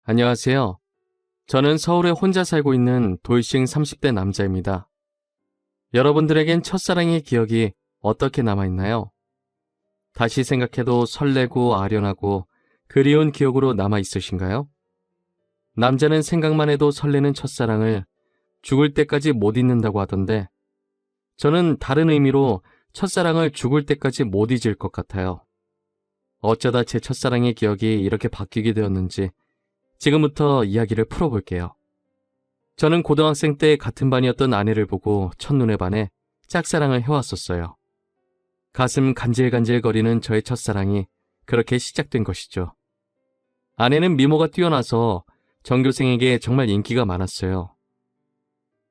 안녕하세요. 저는 서울에 혼자 살고 있는 돌싱 30대 남자입니다. 여러분들에겐 첫사랑의 기억이 어떻게 남아있나요? 다시 생각해도 설레고 아련하고 그리운 기억으로 남아있으신가요? 남자는 생각만 해도 설레는 첫사랑을 죽을 때까지 못 잊는다고 하던데 저는 다른 의미로 첫사랑을 죽을 때까지 못 잊을 것 같아요. 어쩌다 제 첫사랑의 기억이 이렇게 바뀌게 되었는지 지금부터 이야기를 풀어볼게요. 저는 고등학생 때 같은 반이었던 아내를 보고 첫눈에 반해 짝사랑을 해왔었어요. 가슴 간질간질거리는 저의 첫사랑이 그렇게 시작된 것이죠. 아내는 미모가 뛰어나서 전교생에게 정말 인기가 많았어요.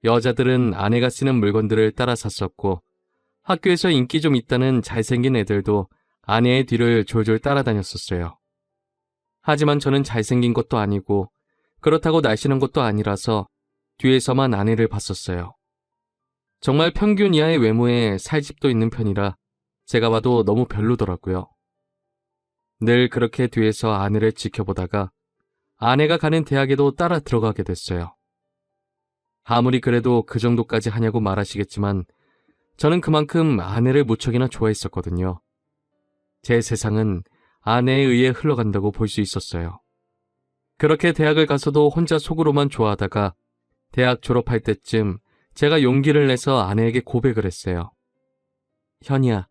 여자들은 아내가 쓰는 물건들을 따라 샀었고 학교에서 인기 좀 있다는 잘생긴 애들도 아내의 뒤를 졸졸 따라다녔었어요. 하지만 저는 잘생긴 것도 아니고 그렇다고 날씬한 것도 아니라서 뒤에서만 아내를 봤었어요. 정말 평균 이하의 외모에 살집도 있는 편이라 제가 봐도 너무 별로더라고요. 늘 그렇게 뒤에서 아내를 지켜보다가 아내가 가는 대학에도 따라 들어가게 됐어요. 아무리 그래도 그 정도까지 하냐고 말하시겠지만 저는 그만큼 아내를 무척이나 좋아했었거든요. 제 세상은 아내에 의해 흘러간다고 볼 수 있었어요. 그렇게 대학을 가서도 혼자 속으로만 좋아하다가 대학 졸업할 때쯤 제가 용기를 내서 아내에게 고백을 했어요. 현이야,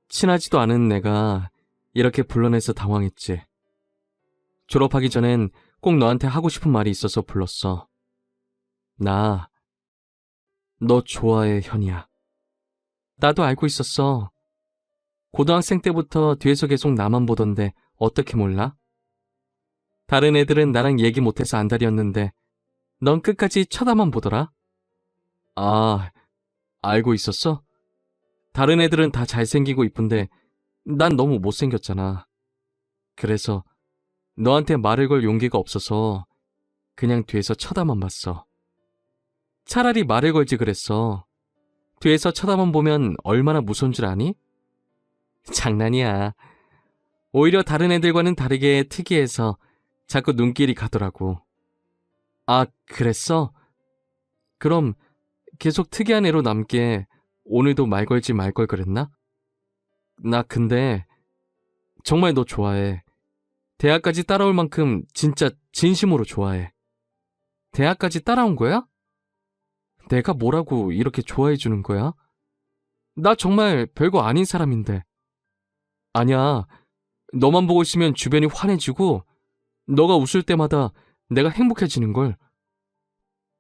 친하지도 않은 내가 이렇게 불러내서 당황했지. 졸업하기 전엔 꼭 너한테 하고 싶은 말이 있어서 불렀어. 나, 너 좋아해, 현이야. 나도 알고 있었어. 고등학생 때부터 뒤에서 계속 나만 보던데 어떻게 몰라? 다른 애들은 나랑 얘기 못해서 안달이었는데 넌 끝까지 쳐다만 보더라. 아, 알고 있었어? 다른 애들은 다 잘생기고 이쁜데 난 너무 못생겼잖아. 그래서 너한테 말을 걸 용기가 없어서 그냥 뒤에서 쳐다만 봤어. 차라리 말을 걸지 그랬어. 뒤에서 쳐다만 보면 얼마나 무서운 줄 아니? 장난이야. 오히려 다른 애들과는 다르게 특이해서 자꾸 눈길이 가더라고. 아, 그랬어? 그럼 계속 특이한 애로 남게 오늘도 말 걸지 말 걸 그랬나? 나 근데 정말 너 좋아해. 대학까지 따라올 만큼 진짜 진심으로 좋아해. 대학까지 따라온 거야? 내가 뭐라고 이렇게 좋아해 주는 거야? 나 정말 별거 아닌 사람인데. 아니야. 너만 보고 있으면 주변이 환해지고 너가 웃을 때마다 내가 행복해지는걸.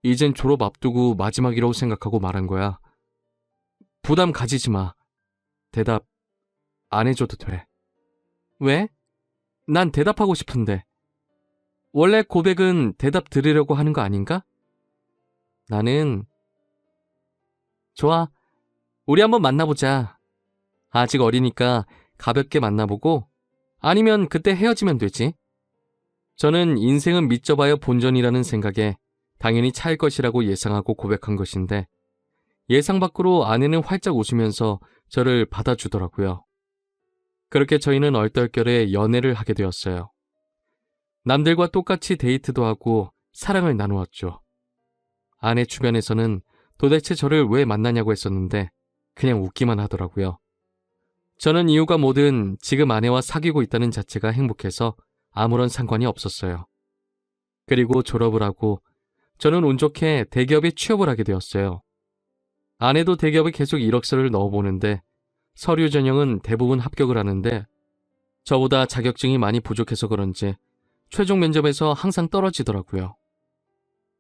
이젠 졸업 앞두고 마지막이라고 생각하고 말한 거야. 부담 가지지 마. 대답 안 해줘도 돼. 왜? 난 대답하고 싶은데. 원래 고백은 대답 들으려고 하는 거 아닌가? 나는 좋아. 우리 한번 만나보자. 아직 어리니까 가볍게 만나보고 아니면 그때 헤어지면 되지. 저는 인생은 믿져봐야 본전이라는 생각에 당연히 차일 것이라고 예상하고 고백한 것인데 예상 밖으로 아내는 활짝 웃으면서 저를 받아주더라고요. 그렇게 저희는 얼떨결에 연애를 하게 되었어요. 남들과 똑같이 데이트도 하고 사랑을 나누었죠. 아내 주변에서는 도대체 저를 왜 만나냐고 했었는데 그냥 웃기만 하더라고요. 저는 이유가 뭐든 지금 아내와 사귀고 있다는 자체가 행복해서 아무런 상관이 없었어요. 그리고 졸업을 하고 저는 운 좋게 대기업에 취업을 하게 되었어요. 아내도 대기업에 계속 이력서를 넣어보는데 서류 전형은 대부분 합격을 하는데 저보다 자격증이 많이 부족해서 그런지 최종 면접에서 항상 떨어지더라고요.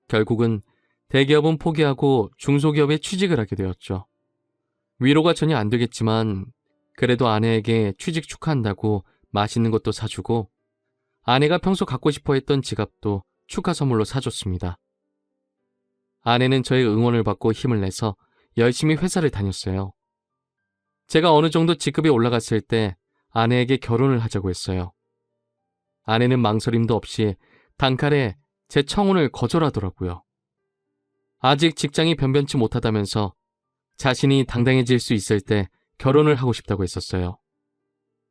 결국은 대기업은 포기하고 중소기업에 취직을 하게 되었죠. 위로가 전혀 안 되겠지만 그래도 아내에게 취직 축하한다고 맛있는 것도 사주고 아내가 평소 갖고 싶어 했던 지갑도 축하 선물로 사줬습니다. 아내는 저의 응원을 받고 힘을 내서 열심히 회사를 다녔어요. 제가 어느 정도 직급이 올라갔을 때 아내에게 결혼을 하자고 했어요. 아내는 망설임도 없이 단칼에 제 청혼을 거절하더라고요. 아직 직장이 변변치 못하다면서 자신이 당당해질 수 있을 때 결혼을 하고 싶다고 했었어요.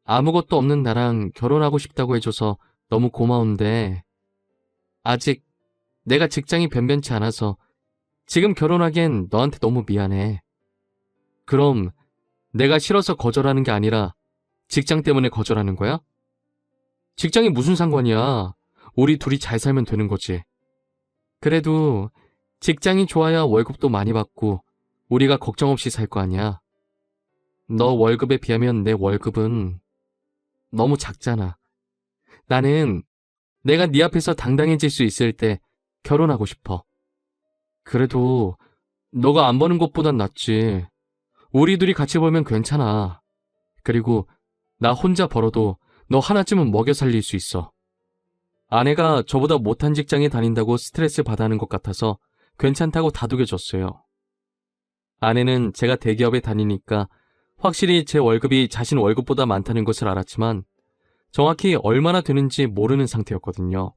아무것도 없는 나랑 결혼하고 싶다고 해줘서 너무 고마운데 아직 내가 직장이 변변치 않아서 지금 결혼하기엔 너한테 너무 미안해. 그럼 내가 싫어서 거절하는 게 아니라 직장 때문에 거절하는 거야? 직장이 무슨 상관이야. 우리 둘이 잘 살면 되는 거지. 그래도 직장이 좋아야 월급도 많이 받고 우리가 걱정 없이 살 거 아니야. 너 월급에 비하면 내 월급은 너무 작잖아. 나는 내가 네 앞에서 당당해질 수 있을 때 결혼하고 싶어. 그래도 너가 안 버는 것보단 낫지. 우리 둘이 같이 벌면 괜찮아. 그리고 나 혼자 벌어도 너 하나쯤은 먹여 살릴 수 있어. 아내가 저보다 못한 직장에 다닌다고 스트레스 받아 하는 것 같아서 괜찮다고 다독여줬어요. 아내는 제가 대기업에 다니니까 확실히 제 월급이 자신 월급보다 많다는 것을 알았지만 정확히 얼마나 되는지 모르는 상태였거든요.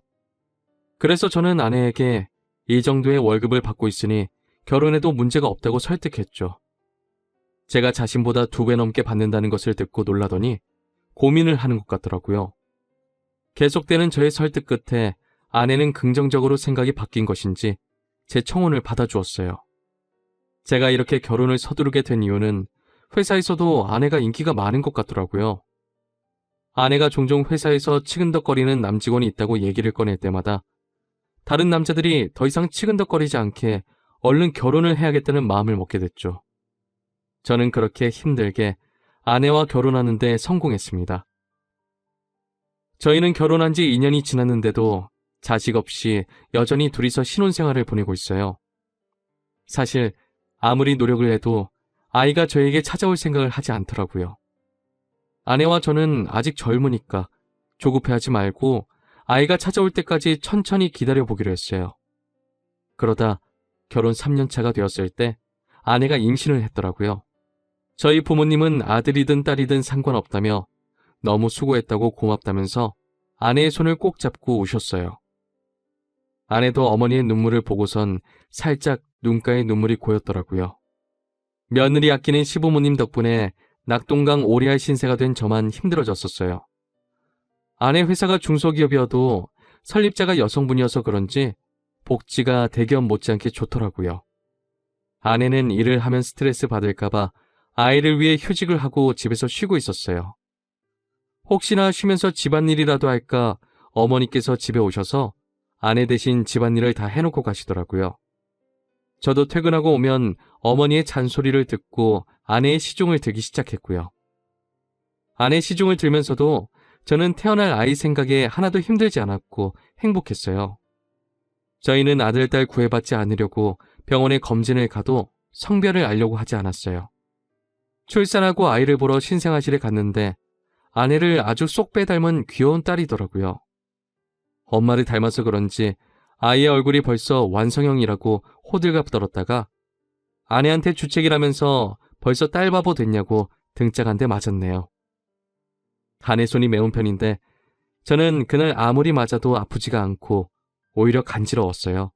그래서 저는 아내에게 이 정도의 월급을 받고 있으니 결혼해도 문제가 없다고 설득했죠. 제가 자신보다 2배 넘게 받는다는 것을 듣고 놀라더니 고민을 하는 것 같더라고요. 계속되는 저의 설득 끝에 아내는 긍정적으로 생각이 바뀐 것인지 제 청혼을 받아주었어요. 제가 이렇게 결혼을 서두르게 된 이유는 회사에서도 아내가 인기가 많은 것 같더라고요. 아내가 종종 회사에서 치근덕거리는 남직원이 있다고 얘기를 꺼낼 때마다 다른 남자들이 더 이상 치근덕거리지 않게 얼른 결혼을 해야겠다는 마음을 먹게 됐죠. 저는 그렇게 힘들게 아내와 결혼하는 데 성공했습니다. 저희는 결혼한 지 2년이 지났는데도 자식 없이 여전히 둘이서 신혼생활을 보내고 있어요. 사실 아무리 노력을 해도 아이가 저에게 찾아올 생각을 하지 않더라고요. 아내와 저는 아직 젊으니까 조급해하지 말고 아이가 찾아올 때까지 천천히 기다려보기로 했어요. 그러다 결혼 3년 차가 되었을 때 아내가 임신을 했더라고요. 저희 부모님은 아들이든 딸이든 상관없다며 너무 수고했다고 고맙다면서 아내의 손을 꼭 잡고 우셨어요. 아내도 어머니의 눈물을 보고선 살짝 눈가에 눈물이 고였더라고요. 며느리 아끼는 시부모님 덕분에 낙동강 오리알 신세가 된 저만 힘들어졌었어요. 아내 회사가 중소기업이어도 설립자가 여성분이어서 그런지 복지가 대기업 못지않게 좋더라고요. 아내는 일을 하면 스트레스 받을까봐 아이를 위해 휴직을 하고 집에서 쉬고 있었어요. 혹시나 쉬면서 집안일이라도 할까 어머니께서 집에 오셔서 아내 대신 집안일을 다 해놓고 가시더라고요. 저도 퇴근하고 오면 어머니의 잔소리를 듣고 아내의 시중을 들기 시작했고요. 아내 시중을 들면서도 저는 태어날 아이 생각에 하나도 힘들지 않았고 행복했어요. 저희는 아들, 딸 구애받지 않으려고 병원에 검진을 가도 성별을 알려고 하지 않았어요. 출산하고 아이를 보러 신생아실에 갔는데 아내를 아주 쏙 빼닮은 귀여운 딸이더라고요. 엄마를 닮아서 그런지 아이의 얼굴이 벌써 완성형이라고 호들갑 떨었다가 아내한테 주책이라면서 벌써 딸바보 됐냐고 등짝 한 대 맞았네요. 아내 손이 매운 편인데 저는 그날 아무리 맞아도 아프지가 않고 오히려 간지러웠어요.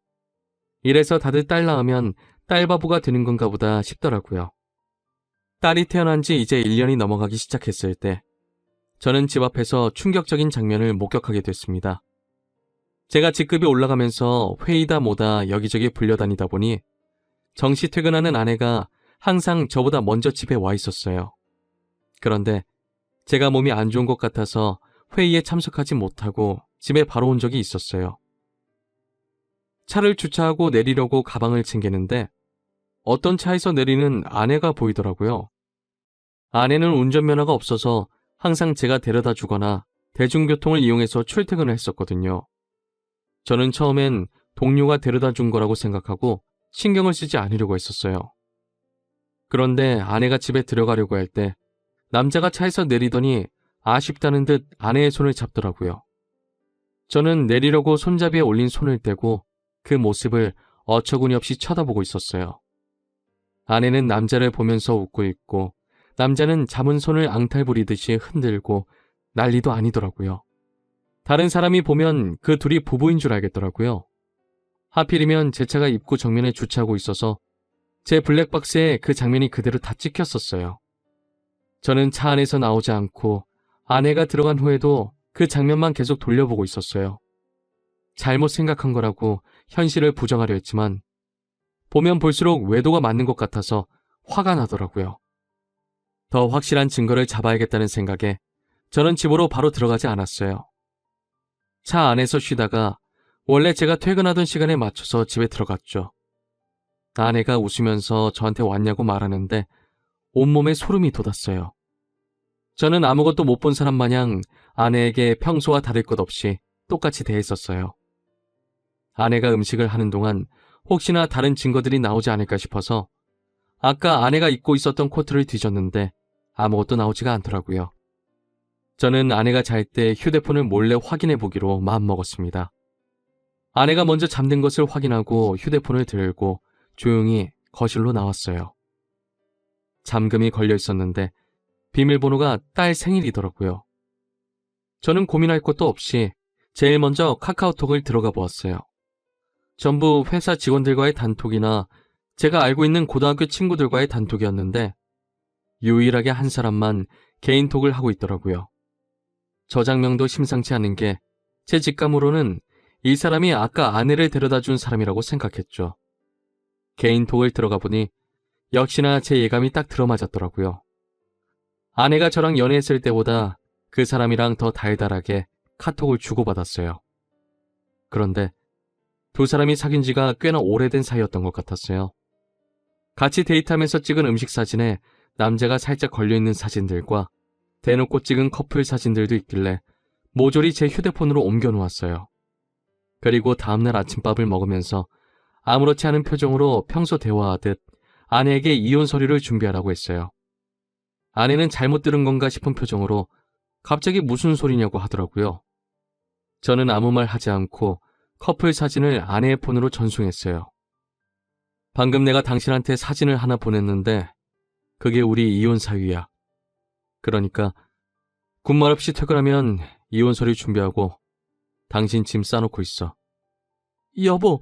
이래서 다들 딸 낳으면 딸바보가 되는 건가 보다 싶더라고요. 딸이 태어난 지 이제 1년이 넘어가기 시작했을 때 저는 집 앞에서 충격적인 장면을 목격하게 됐습니다. 제가 직급이 올라가면서 회의다 뭐다 여기저기 불려다니다 보니 정시 퇴근하는 아내가 항상 저보다 먼저 집에 와 있었어요. 그런데 제가 몸이 안 좋은 것 같아서 회의에 참석하지 못하고 집에 바로 온 적이 있었어요. 차를 주차하고 내리려고 가방을 챙기는데 어떤 차에서 내리는 아내가 보이더라고요. 아내는 운전면허가 없어서 항상 제가 데려다 주거나 대중교통을 이용해서 출퇴근을 했었거든요. 저는 처음엔 동료가 데려다 준 거라고 생각하고 신경을 쓰지 않으려고 했었어요. 그런데 아내가 집에 들어가려고 할 때 남자가 차에서 내리더니 아쉽다는 듯 아내의 손을 잡더라고요. 저는 내리려고 손잡이에 올린 손을 떼고 그 모습을 어처구니 없이 쳐다보고 있었어요. 아내는 남자를 보면서 웃고 있고 남자는 잡은 손을 앙탈 부리듯이 흔들고 난리도 아니더라고요. 다른 사람이 보면 그 둘이 부부인 줄 알겠더라고요. 하필이면 제 차가 입구 정면에 주차하고 있어서 제 블랙박스에 그 장면이 그대로 다 찍혔었어요. 저는 차 안에서 나오지 않고 아내가 들어간 후에도 그 장면만 계속 돌려보고 있었어요. 잘못 생각한 거라고 현실을 부정하려 했지만 보면 볼수록 외도가 맞는 것 같아서 화가 나더라고요. 더 확실한 증거를 잡아야겠다는 생각에 저는 집으로 바로 들어가지 않았어요. 차 안에서 쉬다가 원래 제가 퇴근하던 시간에 맞춰서 집에 들어갔죠. 아내가 웃으면서 저한테 왔냐고 말하는데 온몸에 소름이 돋았어요. 저는 아무것도 못 본 사람 마냥 아내에게 평소와 다를 것 없이 똑같이 대했었어요. 아내가 음식을 하는 동안 혹시나 다른 증거들이 나오지 않을까 싶어서 아까 아내가 입고 있었던 코트를 뒤졌는데 아무것도 나오지가 않더라고요. 저는 아내가 잘 때 휴대폰을 몰래 확인해 보기로 마음먹었습니다. 아내가 먼저 잠든 것을 확인하고 휴대폰을 들고 조용히 거실로 나왔어요. 잠금이 걸려 있었는데 비밀번호가 딸 생일이더라고요. 저는 고민할 것도 없이 제일 먼저 카카오톡을 들어가 보았어요. 전부 회사 직원들과의 단톡이나 제가 알고 있는 고등학교 친구들과의 단톡이었는데 유일하게 한 사람만 개인톡을 하고 있더라고요. 저장명도 심상치 않은 게 제 직감으로는 이 사람이 아까 아내를 데려다 준 사람이라고 생각했죠. 개인톡을 들어가 보니 역시나 제 예감이 딱 들어맞았더라고요. 아내가 저랑 연애했을 때보다 그 사람이랑 더 달달하게 카톡을 주고받았어요. 그런데 두 사람이 사귄 지가 꽤나 오래된 사이였던 것 같았어요. 같이 데이트하면서 찍은 음식 사진에 남자가 살짝 걸려있는 사진들과 대놓고 찍은 커플 사진들도 있길래 모조리 제 휴대폰으로 옮겨놓았어요. 그리고 다음날 아침밥을 먹으면서 아무렇지 않은 표정으로 평소 대화하듯 아내에게 이혼 서류를 준비하라고 했어요. 아내는 잘못 들은 건가 싶은 표정으로 갑자기 무슨 소리냐고 하더라고요. 저는 아무 말 하지 않고 커플 사진을 아내의 폰으로 전송했어요. 방금 내가 당신한테 사진을 하나 보냈는데 그게 우리 이혼 사유야. 그러니까 군말 없이 퇴근하면 이혼 서류 준비하고 당신 짐 싸놓고 있어. 여보,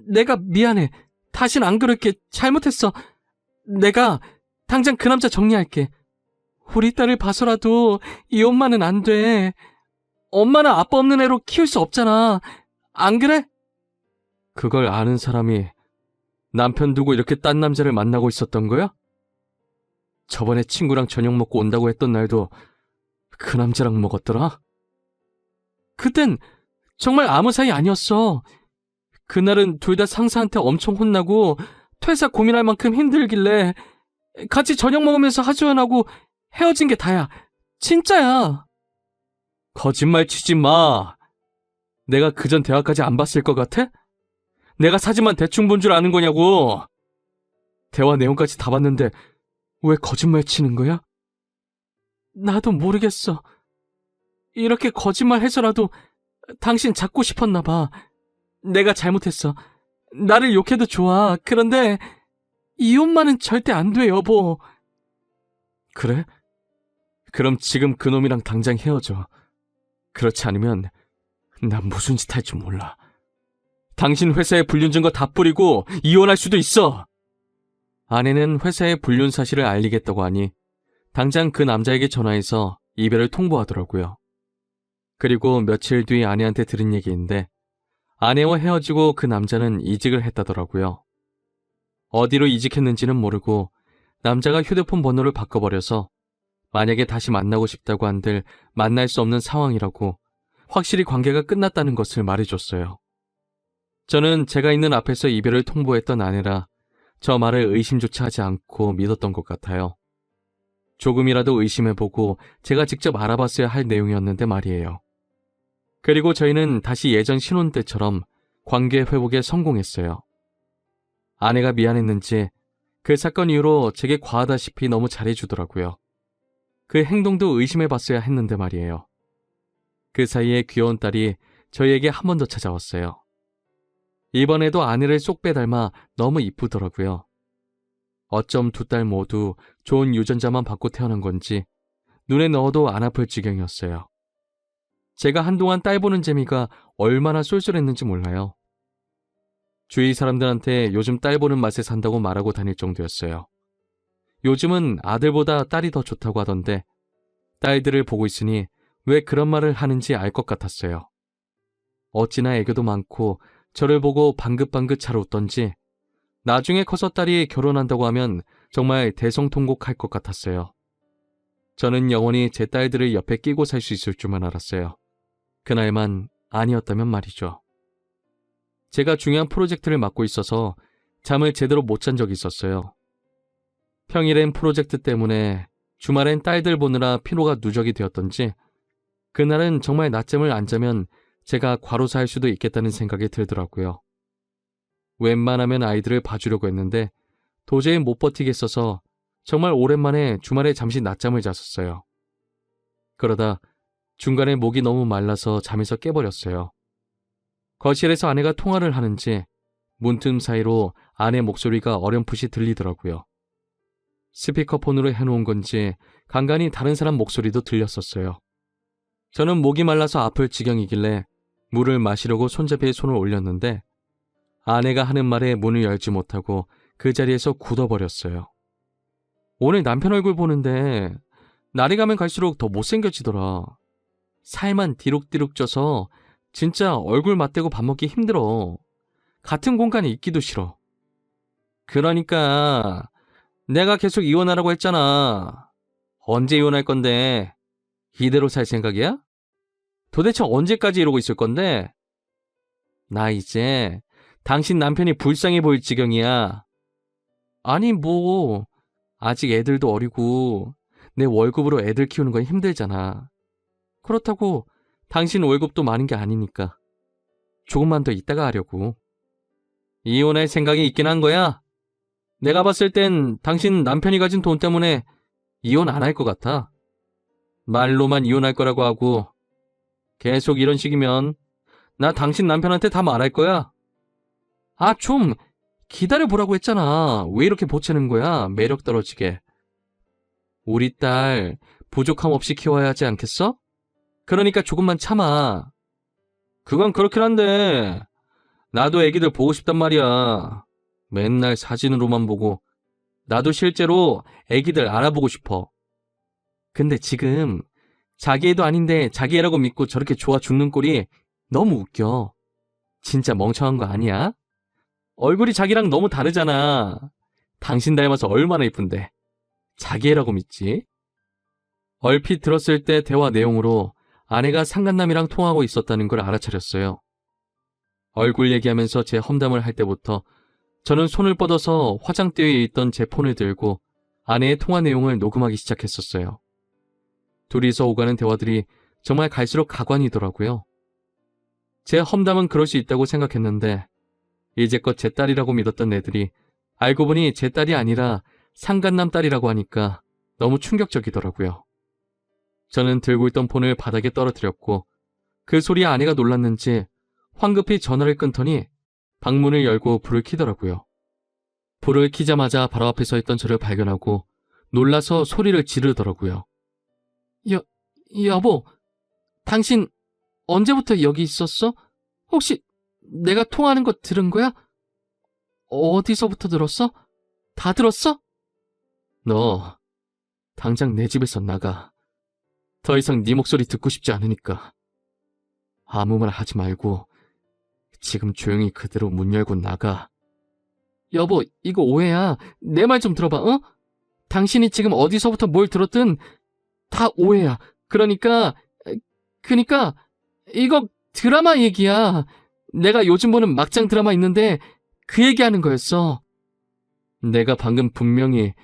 내가 미안해. 다신 안 그럴게. 잘못했어. 내가 당장 그 남자 정리할게. 우리 딸을 봐서라도 이 엄마는 안 돼. 엄마는 아빠 없는 애로 키울 수 없잖아. 안 그래? 그걸 아는 사람이 남편 두고 이렇게 딴 남자를 만나고 있었던 거야? 저번에 친구랑 저녁 먹고 온다고 했던 날도 그 남자랑 먹었더라? 그땐 정말 아무 사이 아니었어. 그날은 둘 다 상사한테 엄청 혼나고 퇴사 고민할 만큼 힘들길래 같이 저녁 먹으면서 하소연하고 헤어진 게 다야. 진짜야. 거짓말 치지 마. 내가 그전 대화까지 안 봤을 것 같아? 내가 사진만 대충 본 줄 아는 거냐고. 대화 내용까지 다 봤는데 왜 거짓말 치는 거야? 나도 모르겠어. 이렇게 거짓말 해서라도 당신 잡고 싶었나 봐. 내가 잘못했어. 나를 욕해도 좋아. 그런데 이혼만은 절대 안 돼, 여보. 그래? 그럼 지금 그놈이랑 당장 헤어져. 그렇지 않으면 난 무슨 짓 할지 몰라. 당신 회사에 불륜 증거 다 뿌리고 이혼할 수도 있어. 아내는 회사에 불륜 사실을 알리겠다고 하니 당장 그 남자에게 전화해서 이별을 통보하더라고요. 그리고 며칠 뒤 아내한테 들은 얘기인데 아내와 헤어지고 그 남자는 이직을 했다더라고요. 어디로 이직했는지는 모르고 남자가 휴대폰 번호를 바꿔버려서 만약에 다시 만나고 싶다고 한들 만날 수 없는 상황이라고 확실히 관계가 끝났다는 것을 말해줬어요. 저는 제가 있는 앞에서 이별을 통보했던 아내라 저 말을 의심조차 하지 않고 믿었던 것 같아요. 조금이라도 의심해보고 제가 직접 알아봤어야 할 내용이었는데 말이에요. 그리고 저희는 다시 예전 신혼 때처럼 관계 회복에 성공했어요. 아내가 미안했는지 그 사건 이후로 제게 과하다시피 너무 잘해주더라고요. 그 행동도 의심해봤어야 했는데 말이에요. 그 사이에 귀여운 딸이 저희에게 한 번 더 찾아왔어요. 이번에도 아내를 쏙 빼닮아 너무 이쁘더라고요. 어쩜 두 딸 모두 좋은 유전자만 받고 태어난 건지 눈에 넣어도 안 아플 지경이었어요. 제가 한동안 딸 보는 재미가 얼마나 쏠쏠했는지 몰라요. 주위 사람들한테 요즘 딸 보는 맛에 산다고 말하고 다닐 정도였어요. 요즘은 아들보다 딸이 더 좋다고 하던데 딸들을 보고 있으니 왜 그런 말을 하는지 알 것 같았어요. 어찌나 애교도 많고 저를 보고 방긋방긋 잘 웃던지 나중에 커서 딸이 결혼한다고 하면 정말 대성통곡할 것 같았어요. 저는 영원히 제 딸들을 옆에 끼고 살 수 있을 줄만 알았어요. 그날만 아니었다면 말이죠. 제가 중요한 프로젝트를 맡고 있어서 잠을 제대로 못 잔 적이 있었어요. 평일엔 프로젝트 때문에 주말엔 딸들 보느라 피로가 누적이 되었던지 그날은 정말 낮잠을 안 자면 제가 과로사할 수도 있겠다는 생각이 들더라고요. 웬만하면 아이들을 봐주려고 했는데 도저히 못 버티겠어서 정말 오랜만에 주말에 잠시 낮잠을 잤었어요. 그러다 중간에 목이 너무 말라서 잠에서 깨버렸어요. 거실에서 아내가 통화를 하는지 문틈 사이로 아내 목소리가 어렴풋이 들리더라고요. 스피커폰으로 해놓은 건지 간간히 다른 사람 목소리도 들렸었어요. 저는 목이 말라서 아플 지경이길래 물을 마시려고 손잡이에 손을 올렸는데 아내가 하는 말에 문을 열지 못하고 그 자리에서 굳어버렸어요. 오늘 남편 얼굴 보는데 날이 가면 갈수록 더 못생겨지더라. 살만 디룩디룩 쪄서 진짜 얼굴 맞대고 밥 먹기 힘들어. 같은 공간에 있기도 싫어. 그러니까 내가 계속 이혼하라고 했잖아. 언제 이혼할 건데? 이대로 살 생각이야? 도대체 언제까지 이러고 있을 건데? 나 이제 당신 남편이 불쌍해 보일 지경이야. 아니 뭐 아직 애들도 어리고 내 월급으로 애들 키우는 건 힘들잖아. 그렇다고 당신 월급도 많은 게 아니니까 조금만 더 있다가 하려고. 이혼할 생각이 있긴 한 거야? 내가 봤을 땐 당신 남편이 가진 돈 때문에 이혼 안 할 것 같아. 말로만 이혼할 거라고 하고 계속 이런 식이면 나 당신 남편한테 다 말할 거야. 아, 좀 기다려보라고 했잖아. 왜 이렇게 보채는 거야? 매력 떨어지게. 우리 딸 부족함 없이 키워야 하지 않겠어? 그러니까 조금만 참아. 그건 그렇긴 한데 나도 애기들 보고 싶단 말이야. 맨날 사진으로만 보고 나도 실제로 애기들 알아보고 싶어. 근데 지금 자기 애도 아닌데 자기 애라고 믿고 저렇게 좋아 죽는 꼴이 너무 웃겨. 진짜 멍청한 거 아니야? 얼굴이 자기랑 너무 다르잖아. 당신 닮아서 얼마나 이쁜데. 자기 애라고 믿지? 얼핏 들었을 때 대화 내용으로 아내가 상간남이랑 통화하고 있었다는 걸 알아차렸어요. 얼굴 얘기하면서 제 험담을 할 때부터 저는 손을 뻗어서 화장대에 있던 제 폰을 들고 아내의 통화 내용을 녹음하기 시작했었어요. 둘이서 오가는 대화들이 정말 갈수록 가관이더라고요. 제 험담은 그럴 수 있다고 생각했는데 이제껏 제 딸이라고 믿었던 애들이 알고 보니 제 딸이 아니라 상간남 딸이라고 하니까 너무 충격적이더라고요. 저는 들고 있던 폰을 바닥에 떨어뜨렸고 그 소리에 아내가 놀랐는지 황급히 전화를 끊더니 방문을 열고 불을 켜더라고요. 불을 켜자마자 바로 앞에 서 있던 저를 발견하고 놀라서 소리를 지르더라고요. 여보, 당신 언제부터 여기 있었어? 혹시 내가 통화하는 거 들은 거야? 어디서부터 들었어? 다 들었어? 너 당장 내 집에서 나가. 더 이상 네 목소리 듣고 싶지 않으니까. 아무 말 하지 말고 지금 조용히 그대로 문 열고 나가. 여보, 이거 오해야. 내 말 좀 들어봐, 어? 당신이 지금 어디서부터 뭘 들었든 다 오해야. 그러니까 이거 드라마 얘기야. 내가 요즘 보는 막장 드라마 있는데 그 얘기하는 거였어. 내가 방금 분명히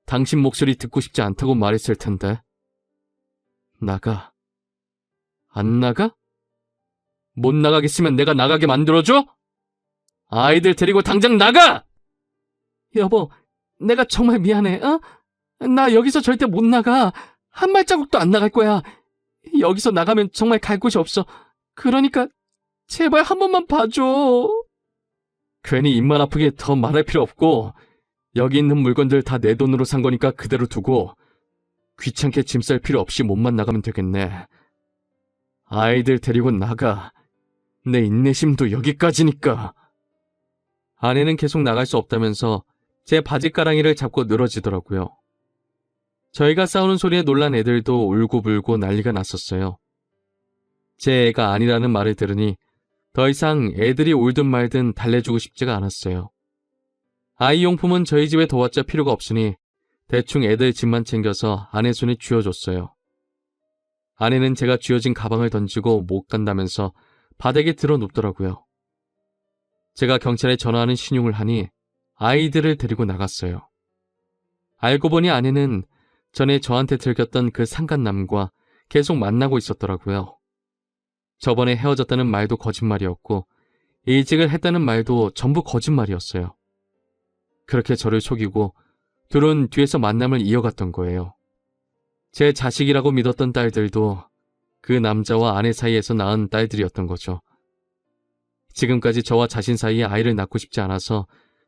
당신 목소리 듣고 싶지 않다고 말했을 텐데. 나가. 안 나가? 못 나가겠으면 내가 나가게 만들어줘? 아이들 데리고 당장 나가! 여보, 내가 정말 미안해, 어? 나 여기서 절대 못 나가. 한 발자국도 안 나갈 거야. 여기서 나가면 정말 갈 곳이 없어. 그러니까 제발 한 번만 봐줘. 괜히 입만 아프게 더 말할 필요 없고 여기 있는 물건들 다 내 돈으로 산 거니까 그대로 두고 귀찮게 짐 쌀 필요 없이 몸만 나가면 되겠네. 아이들 데리고 나가. 내 인내심도 여기까지니까. 아내는 계속 나갈 수 없다면서 제 바지가랑이를 잡고 늘어지더라고요. 저희가 싸우는 소리에 놀란 애들도 울고불고 난리가 났었어요. 제 애가 아니라는 말을 들으니 더 이상 애들이 울든 말든 달래주고 싶지가 않았어요. 아이용품은 저희 집에 도왔자 필요가 없으니 대충 애들 집만 챙겨서 아내 손에 쥐어줬어요. 아내는 제가 쥐어진 가방을 던지고 못 간다면서 바닥에 들어 눕더라고요. 제가 경찰에 전화하는 신용을 하니 아이들을 데리고 나갔어요. 알고 보니 아내는 전에 저한테 들켰던 그 상간남과 계속 만나고 있었더라고요. 저번에 헤어졌다는 말도 거짓말이었고 이직을 했다는 말도 전부 거짓말이었어요. 그렇게 저를 속이고 둘은 뒤에서 만남을 이어갔던 거예요. 제 자식이라고 믿었던 딸들도 그 남자와 아내 사이에서 낳은 딸들이었던 거죠. 지금까지 저와 자신 사이에 아이를 낳고 싶지 않아서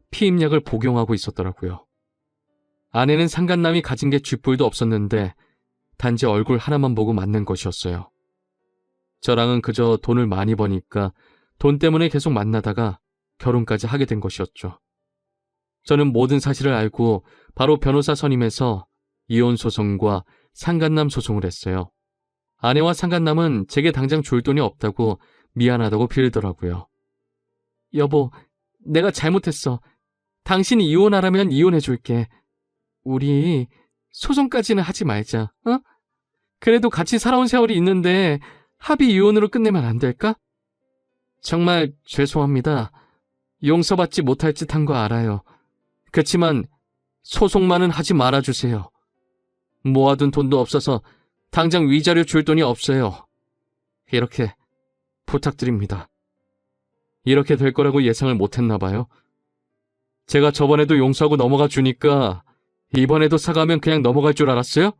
피임약을 복용하고 있었더라고요. 아내는 상간남이 가진 게 쥐뿔도 없었는데 단지 얼굴 하나만 보고 만난 것이었어요. 저랑은 그저 돈을 많이 버니까 돈 때문에 계속 만나다가 결혼까지 하게 된 것이었죠. 저는 모든 사실을 알고 바로 변호사 선임해서 이혼 소송과 상간남 소송을 했어요. 아내와 상간남은 제게 당장 줄 돈이 없다고 미안하다고 빌더라고요. 여보, 내가 잘못했어. 당신이 이혼하라면 이혼해줄게. 우리 소송까지는 하지 말자, 어? 그래도 같이 살아온 세월이 있는데 합의 이혼으로 끝내면 안 될까? 정말 죄송합니다. 용서받지 못할 짓 한 거 알아요. 그치만 소송만은 하지 말아주세요. 모아둔 돈도 없어서 당장 위자료 줄 돈이 없어요. 이렇게 부탁드립니다. 이렇게 될 거라고 예상을 못했나 봐요. 제가 저번에도 용서하고 넘어가 주니까 이번에도 사과하면 그냥 넘어갈 줄 알았어요?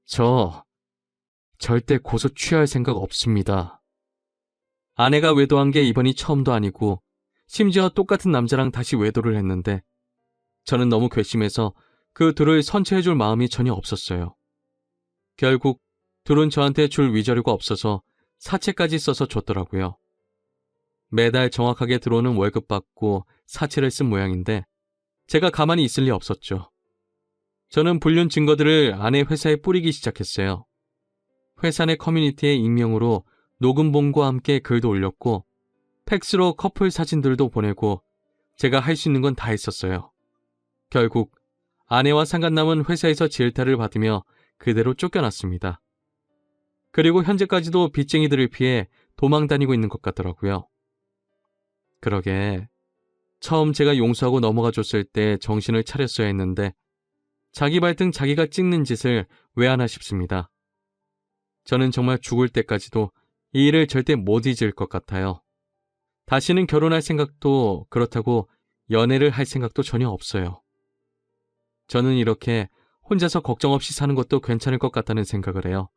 저 절대 고소 취할 생각 없습니다. 아내가 외도한 게 이번이 처음도 아니고 심지어 똑같은 남자랑 다시 외도를 했는데 저는 너무 괘씸해서 그 둘을 선처해줄 마음이 전혀 없었어요. 결국 둘은 저한테 줄 위자료가 없어서 사채까지 써서 줬더라고요. 매달 정확하게 들어오는 월급 받고 사채를 쓴 모양인데 제가 가만히 있을 리 없었죠. 저는 불륜 증거들을 아내 회사에 뿌리기 시작했어요. 회사 내 커뮤니티에 익명으로 녹음본과 함께 글도 올렸고 팩스로 커플 사진들도 보내고 제가 할 수 있는 건 다 했었어요. 결국 아내와 상간남은 회사에서 질타를 받으며 그대로 쫓겨났습니다. 그리고 현재까지도 빚쟁이들을 피해 도망 다니고 있는 것 같더라고요. 그러게 처음 제가 용서하고 넘어가 줬을 때 정신을 차렸어야 했는데 자기 발등 자기가 찍는 짓을 왜 하나 싶습니다. 저는 정말 죽을 때까지도 이 일을 절대 못 잊을 것 같아요. 다시는 결혼할 생각도 그렇다고 연애를 할 생각도 전혀 없어요. 저는 이렇게 혼자서 걱정 없이 사는 것도 괜찮을 것 같다는 생각을 해요.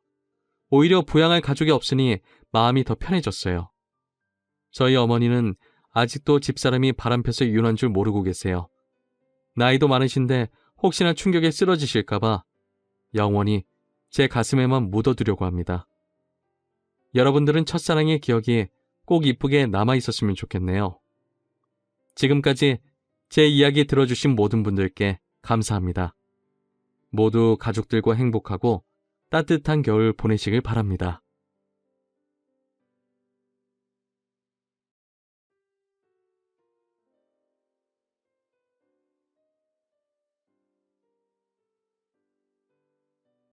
오히려 부양할 가족이 없으니 마음이 더 편해졌어요. 저희 어머니는 아직도 집사람이 바람펴서 이혼한 줄 모르고 계세요. 나이도 많으신데 혹시나 충격에 쓰러지실까봐 영원히 제 가슴에만 묻어두려고 합니다. 여러분들은 첫사랑의 기억이 꼭 이쁘게 남아있었으면 좋겠네요. 지금까지 제 이야기 들어주신 모든 분들께 감사합니다. 모두 가족들과 행복하고 따뜻한 겨울 보내시길 바랍니다.